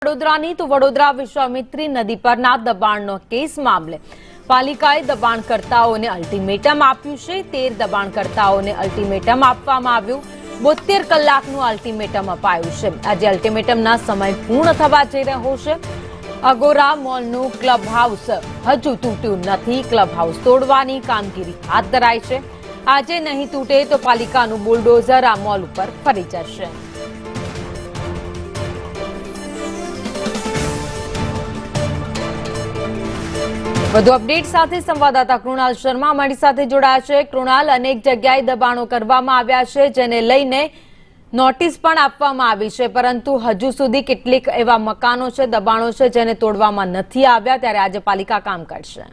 વડોદરાની તો વડોદરા વિશ્વામિત્રી નદી પરના દબાણનો કેસ મામલે પાલિકાએ દબાણકર્તાઓને અલ્ટિમેટમ આપ્યું છે। 13 દબાણકર્તાઓને અલ્ટિમેટમ આપવામાં આવ્યું। 72 કલાકનું અલ્ટિમેટમ અપાયું છે। આજે અલ્ટિમેટમના સમય પૂર્ણ થવા જઈ રહ્યો છે। અગોરા મોલનું ક્લબ હાઉસ હજુ તૂટ્યું નથી। ક્લબ હાઉસ તોડવાની કામગીરી હાથ ધરાઈ છે। આજે નહીં તૂટે તો પાલિકાનું બુલડોઝર આ મોલ ઉપર ફરી જશે। વધુ અપડેટ સાથે સંવાદદાતા કૃણાલ શર્મા અમારી સાથે જોડાયા છે। કૃણાલ, અનેક જગ્યાએ દબાણો કરવામાં આવ્યા છે, જેને લઈને નોટિસ પણ આપવામાં આવી છે, પરંતુ હજુ સુધી કેટલીક એવા મકાનો છે, દબાણો છે, જેને તોડવામાં નથી આવ્યા, ત્યારે આજે પાલિકા કામ કરશે।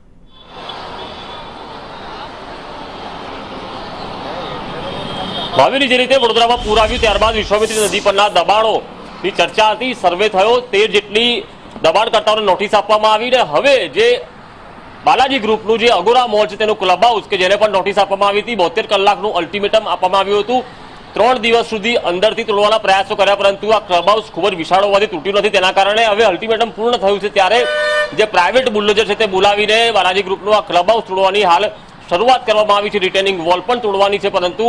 ભાવિની જે રીતે વડોદરામાં પૂર આવ્યું ત્યારબાદ વિશ્વામિત્રી નદી પરના દબાણોની ચર્ચા હતી। સર્વે થયો, 13 જેટલી દબાણકર્તાઓને નોટિસ આપવામાં આવી ને હવે જે બાલાજી ગ્રુપનું જે અગોરા મોલ છે તેનું ક્લબ હાઉસ કે જેને પણ નોટિસ આપવામાં આવી હતી, 72 કલાકનું અલ્ટિમેટમ આપવામાં આવ્યું હતું। 3 દિવસ સુધી અંદરથી તોડવાના પ્રયાસો કર્યા, પરંતુ આ ક્લબ હાઉસ ખૂબ જ વિશાળ હોવાથી તૂટ્યું નથી। તેના કારણે હવે અલ્ટિમેટમ પૂર્ણ થયું છે, ત્યારે જે પ્રાઇવેટ બુલડોઝર છે તે બોલાવીને બાલાજી ગ્રુપનું આ ક્લબ હાઉસ તોડવાની હાલ શરૂઆત કરવામાં આવી છે। રિટેનિંગ વોલ પણ તોડવાની છે, પરંતુ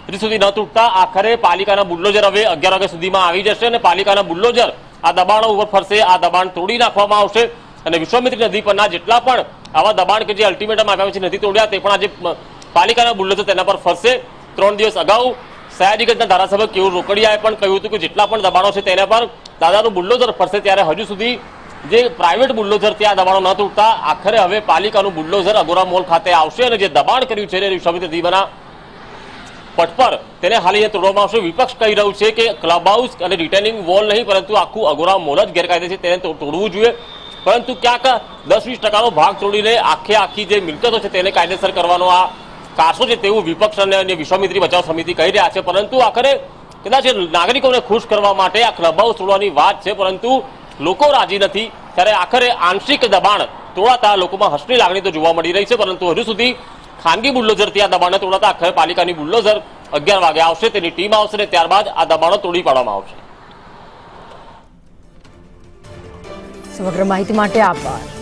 હજી સુધી ન તૂટતા આખરે પાલિકાના બુલડોઝર હવે 11 વાગ્યા સુધીમાં આવી જશે અને પાલિકાના બુલડોઝર આ દબાણો ઉપર ફરશે। આ દબાણ તોડી નાખવામાં આવશે અને વિશ્વામિત્રી નદી પરના જેટલા પણ આવા દબાણ કે જે અલ્ટિમેટમ આપ્યા છે નથી તોડ્યા, તે પણ આજે પાલિકાના બુલડોઝર તેના પર ફરશે। 3 દિવસ અગાઉ સયાજીગંજના ધારાસભ્ય કેયુર રોકડિયાએ પણ કહ્યું હતું કે જેટલા પણ દબાણો છે તેના પર દાદાનું બુલડોઝર ફરશે, ત્યારે હજુ સુધી જે પ્રાઇવેટ બુલડોઝર ત્યાં દબાણો ન તૂટતા આખરે હવે પાલિકાનું બુલડોઝર અગોરા મોલ ખાતે આવશે અને જે દબાણ કર્યું છે વિશ્વામિત્રી નદીના પટ પર તેને હાલ અહીંયા તોડવામાં આવશે। વિપક્ષ કહી રહ્યું છે કે ક્લબ હાઉસ અને રિટેનિંગ વોલ નહીં, પરંતુ આખું અગોરા મોલ જ ગેરકાયદે છે, તેને તોડવું જોઈએ, પરંતુ ક્યાંક 10-20% ભાગ તોડીને આખી જે મિલકતો છે તેને કાયદેસર કરવાનો આ કારસો છે તેવું વિપક્ષ અને વિશ્વામિત્રી બચાવ સમિતિ કહી રહ્યા છે। પરંતુ આખરે કદાચ નાગરિકોને ખુશ કરવા માટે આ ક્લબ હાઉસ તોડવાની વાત છે, પરંતુ લોકો રાજી નથી, ત્યારે આખરે આંશિક દબાણ તોડાતા લોકોમાં હર્ષની લાગણી તો જોવા મળી રહી છે, પરંતુ હજુ સુધી ખાનગી બુલડોઝર ત્યાં દબાણને તોડાતા આખરે પાલિકાની બુલડોઝર 11 વાગે આવશે, તેની ટીમ આવશે અને ત્યારબાદ આ દબાણો તોડી પાડવામાં આવશે। સમગ્ર માહિતી માટે આભાર।